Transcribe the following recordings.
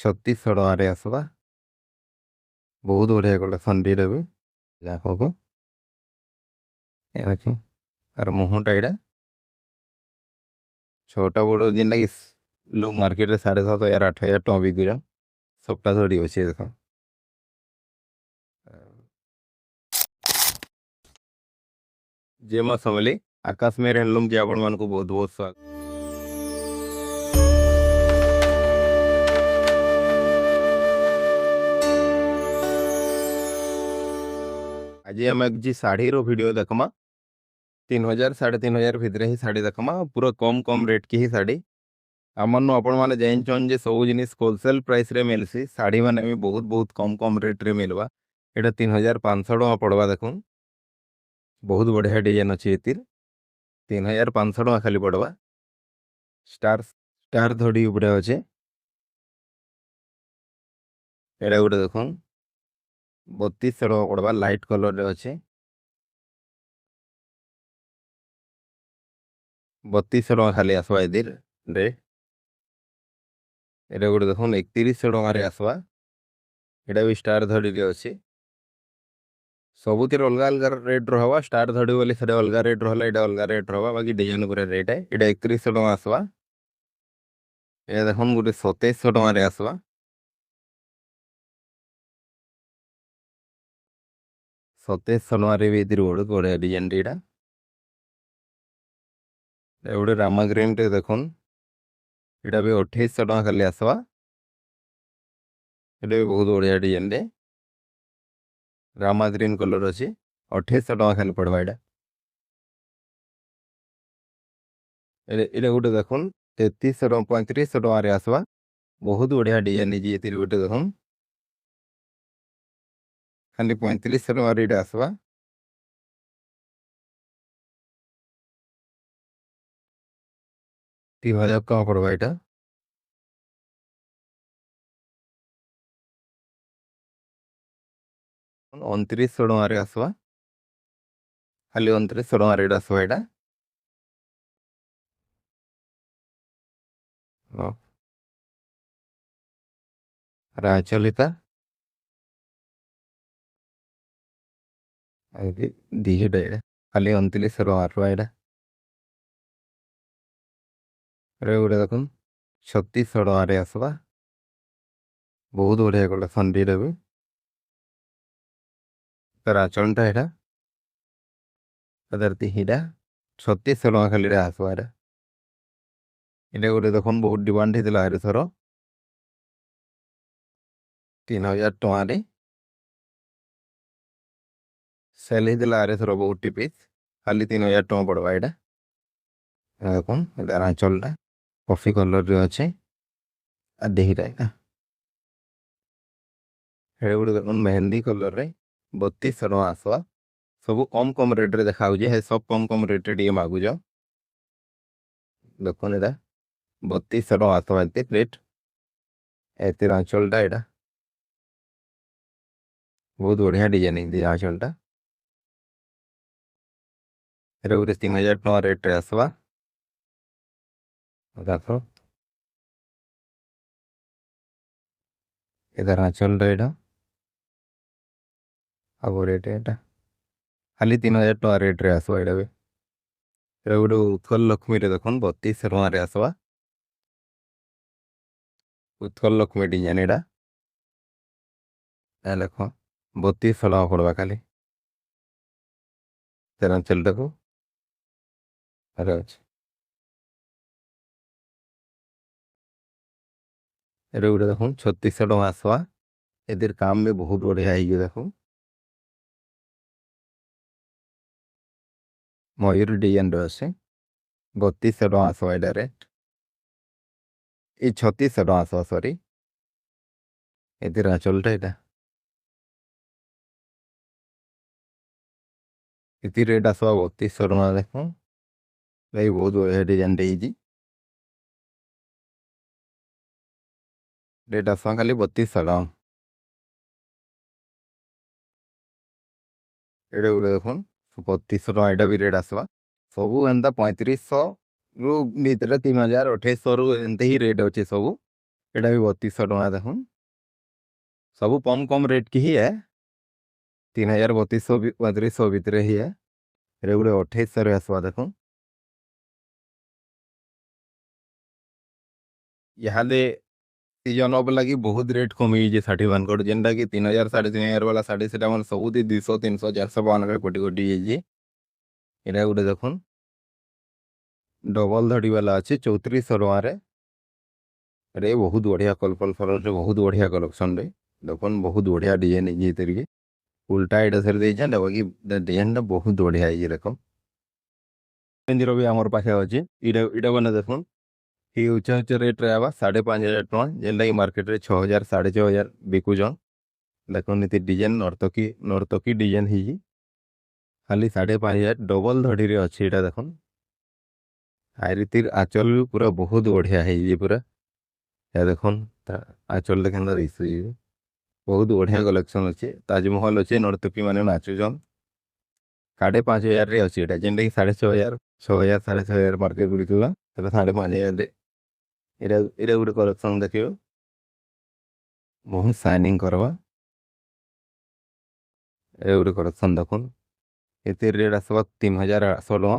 3600 ଟଙ୍କାରେ ଆସିବା। ବହୁତ ବଢ଼ିଆ କଲେକ୍ସନ୍ ଟିକେ ବି ଯାହାକୁ ଏ ଅଛି ଆର ମୁହଁଟା ଏଇଟା ଛୋଟା ବଡ଼ ଯେନ୍ଟାକି ଲୋକ ମାର୍କେଟରେ 7,500 8,000 ଟଙ୍କା ବିକୁଛନ୍ ସପ୍ତାହ ଧରି ଅଛି ଦେଖ। ଜୟ ମା ସମଲେଇ। ଆକାଶ ମେହେର ହ୍ୟାଣ୍ଡଲୁମ୍ କି ଆପଣମାନଙ୍କୁ ବହୁତ ବହୁତ ସ୍ୱାଗତ। ଆଜି ଆମେ କିଛି ଶାଢ଼ୀର ଭିଡ଼ିଓ ଦେଖମା। 3,000 3,500 ଭିତରେ ହିଁ ଶାଢ଼ୀ ଦେଖମା। ପୁରା କମ୍ ରେଟ୍ କି ହିଁ ଶାଢ଼ୀ ଆମନୁ ଆପଣମାନେ ଜାଣିଛନ୍ ଯେ ସବୁ ଜିନିଷ ହୋଲସେଲ୍ ପ୍ରାଇସ୍ରେ ମିଲ୍ସି। ଶାଢ଼ୀ ମାନେ ବି ବହୁତ କମ୍ ରେଟ୍ରେ ମିଲବା। ଏଇଟା 3,500 ଟଙ୍କା ପଡ଼ବା ଦେଖୁନ୍। ବହୁତ ବଢ଼ିଆ ଡିଜାଇନ୍ ଅଛି ଏଥିରେ। 3,500 ଟଙ୍କା ଖାଲି ପଡ଼ବା। ଷ୍ଟାର ଧଡ଼ି ଉପରେ ଅଛେ। ଏଇଟା ଗୋଟେ ଦେଖୁନ୍ 3,200 ଟଙ୍କା ପଡ଼ବା। ଲାଇଟ୍ କଲର୍ରେ ଅଛେ। 3,200 ଟଙ୍କା ଖାଲି ଆସବା ଏଥିରେ ରେ। ଏଇଟା ଗୋଟେ ଦେଖୁନ୍ 3,100 ଟଙ୍କାରେ ଆସବା। ଏଇଟା ବି ଷ୍ଟାର ଧଡ଼ିରେ ଅଛି। ସବୁଥିରେ ଅଲଗା ଅଲଗା ରେଟ୍ ରହବା। ଷ୍ଟାର ଧଡ଼ି ବୋଲି ସେଟା ଅଲଗା ରେଟ୍ ରହଲା, ଏଇଟା ଅଲଗା ରେଟ୍ ରହବା। ବାକି ଡିଜାଇନ୍ ଉପରେ ରେଟ୍ ଏଇଟା 3,100 ଟଙ୍କା ଆସବା। ଏଇଟା ଦେଖୁନ୍ ଗୋଟେ 2,700 ଟଙ୍କାରେ ଆସବା। 2,700 ଟଙ୍କାରେ ବି ଏଥିରେ ଗୋଟେ ବଢ଼ିଆ ଡିଜାଇନ୍ ଏଇଟା। ଗୋଟେ ରାମା ଗ୍ରୀନଟେ ଦେଖୁନ୍। ଏଇଟା ବି 2,800 ଟଙ୍କା ଖାଲି ଆସବା। ଏଇଟା ବି ବହୁତ ବଢ଼ିଆ ଡିଜାଇନ୍ଟେ ରାମା ଗ୍ରୀନ୍ କଲର୍ ଅଛି। 2,800 ଟଙ୍କା ଖାଲି ପଡ଼ବା ଏଇଟା। ଏଇଟା ଗୋଟେ ଦେଖୁନ୍ 3,300 ଟଙ୍କାରେ ଆସବା। ବହୁତ ବଢ଼ିଆ ଡିଜାଇନ୍ ହେଇଛି ଏଥିରେ ଗୋଟେ ଦେଖୁନ୍। ଖାଲି 3,500 ଟଙ୍କାରେ ଏଇଟା ଆସବା। ଦି ହଜାର ଟଙ୍କା ପଡ଼ବା ଏଇଟା। 2,900 ଟଙ୍କାରେ ଆସବା। ଖାଲି 2,900 ଟଙ୍କାରେ ଏଇଟା ଆସବା ଏଇଟା। ରାଚଲିତା ଦିଟା ଏଇଟା ଖାଲି 2,900 ଟଙ୍କା ଏଇଟା। ଏଇଟା ଗୋଟେ ଦେଖୁନ୍ 3,600 ଟଙ୍କାରେ ଆସବା। ବହୁତ ବଢ଼ିଆ କଲେକ୍ସନ୍ ଟିକେ ବି। ତାର ଆଞ୍ଚଳଟା ଏଇଟା ତାର ତିହିଟା 3,600 ଟଙ୍କା ଖାଲି ଆସବା ଏଇଟା। ଏଇଟା ଗୋଟେ ଦେଖୁନ୍ ବହୁତ ଡିମାଣ୍ଡ ହେଇଥିଲା ଏଥର 3,000 ଟଙ୍କାରେ ସେଲ୍ ହେଇଥିଲା ଏଥର ବହୁତ ପିସ୍। ଖାଲି 3,000 ଟଙ୍କା ପଡ଼ବା ଏଇଟା। ଦେଖୁନ୍ ଏଇଟା ଆଞ୍ଚଳଟା କଫି କଲର୍ରେ ଅଛି। আর দেহিটা এটা এটা ଗୋଟେ ଦେଖୁନ୍ ମେହେନ୍ଦି କଲର୍ରେ 3,200 ଟଙ୍କା ଆସବା। ସବୁ କମ୍ ରେଟ୍ରେ ଦେଖାହେଉଛି। ହେ ସବୁ କମ୍ ରେଟ୍ରେ ଟିକେ ମାଗୁଛ। ଦେଖୁନ୍ ଏଇଟା 3,200 ଟଙ୍କା ଆସବା ଏତେ ରେଟ୍। ଏଥିର ଆଞ୍ଚଳଟା ଏଇଟା ବହୁତ ବଢ଼ିଆ ଡିଜାଇନ୍ ହେଇଛି ଆଞ୍ଚଳଟା। এটা ଗୋଟେ 3,000 ଟଙ୍କା ରେଟ୍ରେ ଆସବା। ଦେଖ ଏଟାର ଆଞ୍ଚଳଟା ଏଇଟା ଆଉ ରେଟ୍ ଏଇଟା ଖାଲି 3,000 ଟଙ୍କା ରେଟ୍ରେ ଆସବା ଏଇଟା ବି। এটা ଗୋଟେ ଉତ୍କଳ ଲକ୍ଷ୍ମୀରେ ଦେଖୁନ୍ 3,200 ଟଙ୍କାରେ ଆସବା। ଉତ୍କଳ ଲକ୍ଷ୍ମୀ ଡିଜାଇନ୍ ଏଇଟା ଦେଖ 3,200 ଟଙ୍କା ପଡ଼ବା ଖାଲି। ତାର ଆଞ୍ଚଳଟାକୁ ଅଛି। এটা ଗୋଟେ ଦେଖୁନ୍ 3,600 ଟଙ୍କା ଆସବା। ଏଥିର କାମ ବି ବହୁତ ବଢ଼ିଆ ହେଇଛି ଦେଖୁନ୍। ମୟୂର ଡିଜାଇନ୍ର ଅଛି 3,200 ଟଙ୍କା ଆସବା ଏଇଟା ରେଟ୍। এই 3,600 ଟଙ୍କା ଆସବା ସରି। ଏଥିର ଆଞ୍ଚଳଟା ଏଇଟା ଏଥି ରେଟ୍ ଆସବା 3,200 ଟଙ୍କା ଦେଖୁନ୍। ଭାଇ ବହୁତ ବଢ଼ିଆ ଡିଜାଇନ୍ଟେ ହେଇଛି। ରେଟ୍ ଆସବା ଖାଲି 3,200 ଟଙ୍କା। ଏଇଟା ଗୋଟେ ଦେଖୁନ୍ 3,200 ଟଙ୍କା ଏଇଟା ବି ରେଟ୍ ଆସବା। ସବୁ ଏନ୍ତା 3,500ରୁ ଭିତରେ 3,000 2,800ରୁ ଏମିତି ହିଁ ରେଟ୍ ଅଛି ସବୁ। एटा भी 3200 टका देखो सब कम कम रेट की ही है 3200 3200 भितर ही है एटा गोटे 2800 आसवा देखो इहादे सीजन अप लगी बहुत रेट कमी जे षाठी मानकोट जेनटा कि 3000 3500 वाला शाढ़ी से मन सब 200 300 400 500 कोटी कोटी ये एटा गोटे देखो डबल धड़ी वाला अच्छे 3400 टकर अरे बहुत बढ़िया कलर फलर बहुत बढ़िया कलेक्शन रे देखो बहुत बढ़िया डिजाइन ये तरीके उल्टा एटा सर दे बाकी डिजाइन बहुत बढ़िया ये रकम मंदिर भी आमर पाखे अच्छे इटा मैंने देखो ये उच्चा उच्चा रेट रे आवा 5500 टका जेनटा कि मार्केट रे 6000 6500 बिकुचन देखो नीति डिजाइन नर्तकी डिजाइन ही खाली 5500 डबल धड़ी रे अच्छे एटा देखो आरितिर आंचल भी पूरा बहुत बढ़िया है ये पूरा या देखो आंचल देखा बहुत बढ़िया कलेक्शन अच्छे ताजमहल अच्छे नर्तकी मैंने नाचुचन 5500 अच्छे जेनटा कि 6500 6000 6500 मार्केट बिकुला 5500 एटा गोटे कलेक्शन देखियो बहुत साइनिंग करवा ए गोटे कलेक्शन देखुन एते रेट आसवा 3800 टका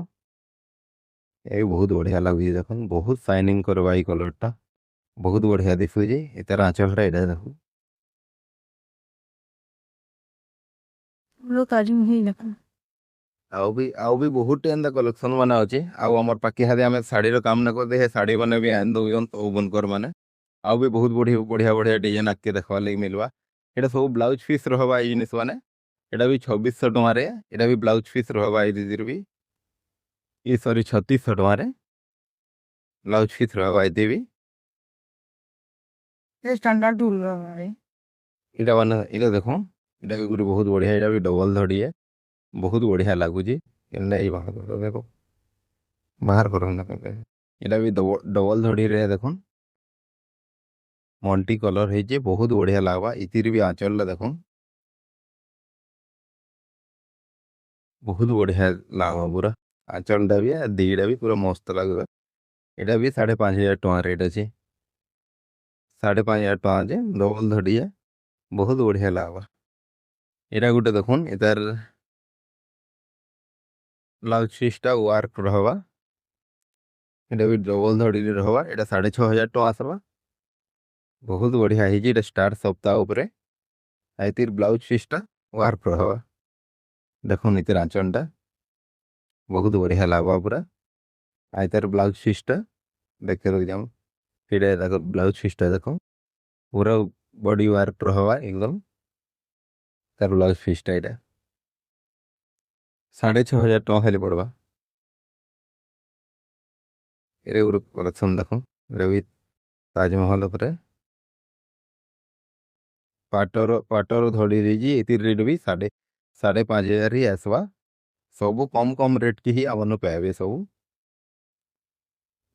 ये बहुत बढ़िया लगे देखुन बहुत साइनिंग करवा ये कलरटा बहुत बढ़िया दिखुचे एतार आंचलटा एटा देखो आउ भी बहुत एंदा कलेक्शन माने अच्छे आउ हमर पाके हादे आमे साड़ी काम न कर दे साड़ी बने भी आन दउन तो बुनकर माने आउ भी बहुत बढ़िया बढ़िया बढ़िया डिजाइन आके देखवा लगी मिलवा एटा सब ब्लाउज पीस रहबा ई जिनिस माने एटा भी 2600 टका रे एटा भी ब्लाउज पीस रहबा ई दीदीर भी ई सॉरी 3600 टका रे ब्लाउज पीस रहबा ई देवी ये स्टैंडर्ड टूल है एटा माने एटा देखो एटा भी गुरु बहुत बढ़िया एटा भी डबल धड़ी है बहुत बढ़िया लागुची एटा ई बाहर करो देखो बाहर करो ना एटा भी डबल धड़ी रे देखो मल्टी कलर है बहुत बढ़िया लगवा इतिर भी आंचल देखो बहुत बढ़िया लगवा पूरा आंचलटा भी दीटा भी पूरा मस्त लगवा एटा भी 5500 टका रेट अच्छे 5500 टका जे डबल धड़ी है बहुत बढ़िया लगवा एटा गोटे देखुन इतार ब्लाउज पीसटा वर्क रहवा एटा भी डबल धड़ी रहवा एटा 6500 टका आसवा बहुत बढ़िया है जी स्टार सप्ताह उपरे आइतिर ब्लाउज पीसटा वर्क रहवा देखो नीतिर आंचलटा बहुत बढ़िया लगवा पूरा आइतर ब्लाउज पीसटा देखे रख जाऊँ फिर देखो ब्लाउज पीसटा देखो पूरा बॉडी वर्क रहवा एकदम तार ब्लाउज पीसटा एटा 6500 टका खाली पड़वा ये कलेक्शन देखो रवि ताजमहल उपरे पाटर धड़ी देजी एतिर रेट भी 5500 ही आसवा सब कम कम रेट की ही आपन पाइबे सब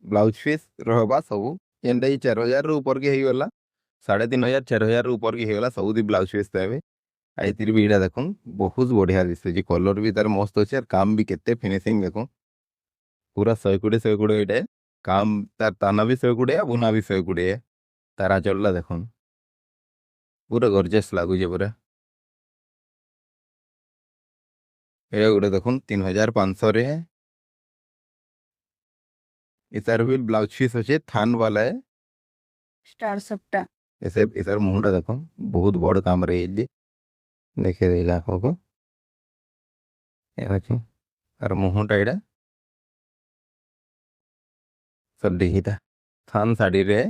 ब्लाउज पीस रहबा सब एंडा 4000 ऊपर के गला 3500 4000 ऊपर की गला सब दी ब्लाउज पीस पाइबे आइतिर भी एटा देखो बहुत बढ़िया दिसते जी कलर भी तार मस्त अच्छे और काम भी केते फिनिशिंग देखो पूरा 100 कोड़े एटा काम तार ताना भी 100 बुना भी 100 तारा चलला देखो पूरा गॉर्जियस लागुचे पूरा ये गोटे देखो 3500 रे है इतार भी ब्लाउज पीस अच्छे थान वाला है स्टार सप्टा ऐसे इतार मुहटा देखो बहुत बड़ काम रे ये देखे देला को अच्छे और मुहटा एटा सब देखीटा थान साड़ी रे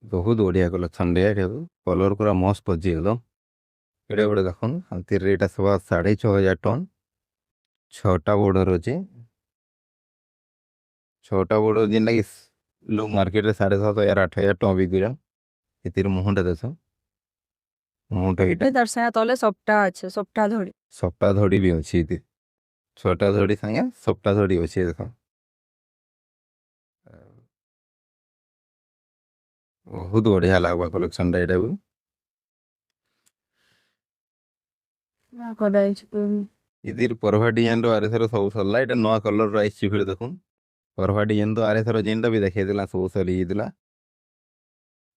बहुत बढ़िया कलेक्शन रे कलर पूरा मस्त अच्छे एकदम एटा गोटे देखो हाथी रेट आसवा 6500 टन 6टा बॉर्डर अच्छे 6टा बॉर्डर जेनटा कि लोग मार्केट रे 7500 8000 टका बिकुरा एतिर मुहटा देख मुहटा एटा दर्शना तले सप्ता अच्छे सप्ता धड़ी सप्ताह धड़ी भी अच्छी थी 6टा धड़ी संगे सप्ताह धड़ी अच्छी देखो बहुत बढ़िया लगवा कलेक्शन टा एटा भी इधर परभा डिजाइन रो आरे थरो सब सरला एटा नवा कलर रो आइछि फिर देखो परभा डिजाइन तो आरे थरो जेनटा भी देखे दिला सब सरी दिला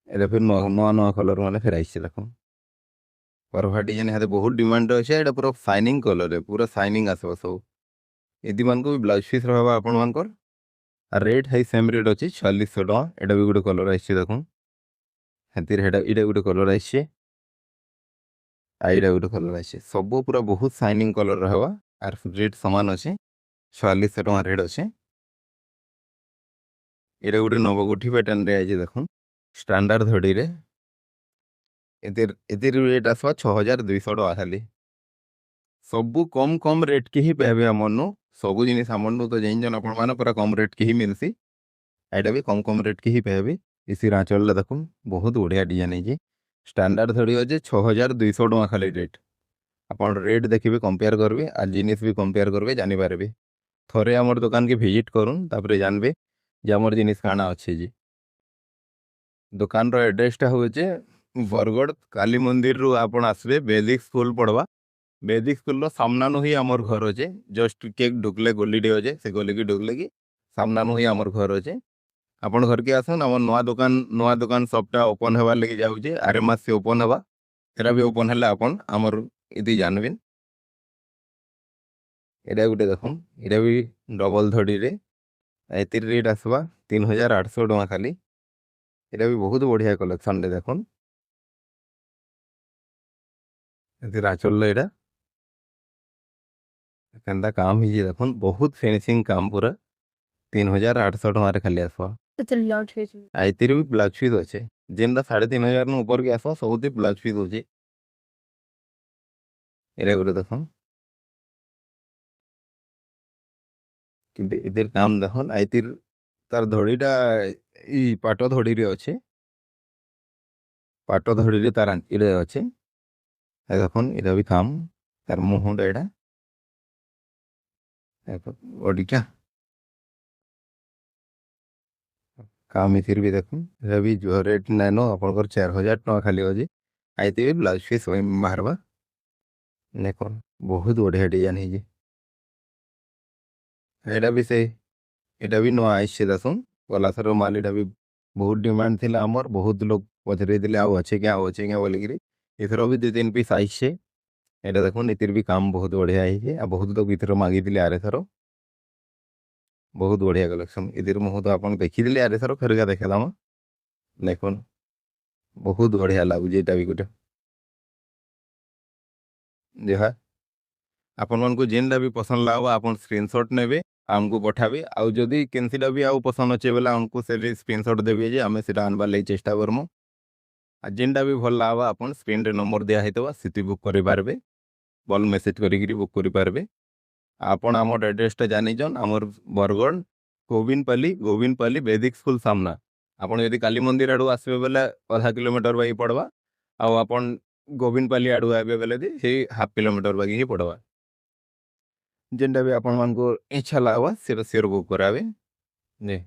এটা ফির নয়া নয়া কলর মানে ফির আইছে দেখুন परफा डिजाइन हाते बहुत डिमांड अच्छे एटा पूरा शाइनिंग कलर है पूरा शाइनिंग आसो सब यदि मान को ब्लाउज पीस रहबा आपण मानकर आ रेट हाई सेम रेट अछि 4600 टका एटा भी गुटे कलर आइছে देखुन हातिर हेडा इटा गुटे कलर आइছে आ इटा गुटे कलर आइছে सब पूरा बहुत शाइनिंग कलर रहबा आर रेट समान अछि 4600 टका रेट अछि एटा गुटे नवगोठी पैटर्न रे आइছে देखुन स्टैंडर्ड धड़ी रे एतिर एतिर रेट आसवा 6200 टका खाली सबू कम कम रेट के ही पाबे हमनु सबू जिनिस हमनु तो जैन जन आपण माने पूरा कम रेट के ही मिलसी एटा भी कम रेट के ही पाबे इसी रांचल देखुन बहुत बढ़िया डिजाइन है जी स्टैंडर्ड थोड़ी अछि 6200 टका खाली रेट आपण रेट देखिबे कंपेयर करबे आ जिनिस भी कंपेयर करबे जानि पारबे थरे हमर दुकान के विजिट करूँ तापरे जानबे जे हमर जिनिस काना अछि जी दुकान रो एड्रेस टा होचे बरगड़ काली मंदिर रु आपण आसबे बेसिक स्कूल पढ़वा बेसिक स्कूल रो सामना नु ही हमर घर होचे जस्ट केक ढुकले गली डे होचे से गली की ढुकले की सामना नु ही हमर घर होचे आपण घर के आसन हमर नवा दुकान सबटा ओपन हेबा लगी जाउचे आरे मास से ओपन हेबा एरा भी ओपन हला आपण हमर इति जानबिन एडा गुटे देखुन एडा भी डबल धड़ी रे एतिर रेट आसबा 3800 टका खाली एडा भी बहुत बढ़िया कलेक्शन रे देखुन एतिर आचल एडा केंदा काम ही देखुन बहुत फिनिशिंग काम पूरा 3800 टका रे खाली आसबा तो लॉट है आइतिर भी ब्लाउज पीस अच्छे जेनटा 3500 नु ऊपर के आसबा सबुती ब्लाउज पीस होचे एरा गुटे देखुन किंतु इधर काम देखुन आइतिर तार धड़ीटा ई पाट धड़ी रे अच्छे पाट धड़ी रे तार इरे अच्छे देखुन इरा भी काम तार मुहंडा एडा बॉडीटा काम इतिर भी देखुन इरा भी जो रेट नाइनो आपनकर 4000 टका खाली होजे आइते भी ब्लाउज पीस होई मारबा देखुन बहुत बढ़िया डिजाइन है जी एडा भी से एडा भी नवा आइছে দেখুন পলাশর মাল এটা भी बहुत डिमांड थिला हमर बहुत लोग पचरे दिले आउ अच्छे क्या बोले गिरी इथरो भी 2-3 पीस आइছে एडा देखुन इतिर भी काम बहुत बढ़िया है आ बहुत लोग इथरो मागी दिले आरे थरो बहुत बढ़िया कलेक्शन इतिर मुह तो आपन देखि दिले आरे थरो फेरगा देखेलाम देखुन बहुत बढ़िया लागु जेटा भी गुटे देहा आपन मन को जेनडा भी पसंद लागबा आपन स्क्रीनशॉट नेबे हमको पठाबे आउ जदी केनसीडा भी आउ पसंद अच्छे बेला हमको से स्क्रीनशॉट देबे जे हमें सेटा आनबा ले चेष्टा करमु आ जेनडा भी भल लागबा आपन स्क्रीन रे नंबर दिया हेतबा सिटी बुक करि पारबे बल मेसेज करिगिरी बुक करि पारबे आपन हमर एड्रेस टा जानि जन हमर बरगड़ गोविंदपल्ली वैदिक स्कूल सामना आपन यदि काली मंदिर आडू आसबे बेला आधा किलोमीटर बाई पड़वा आउ आपन गोविंदपल्ली आडू आबे बेले दी हे हाफ किलोमीटर बाकी ही पड़वा जेनटा भी आपण मान को इच्छा लागवा सेटा शेयर बुक करावे ने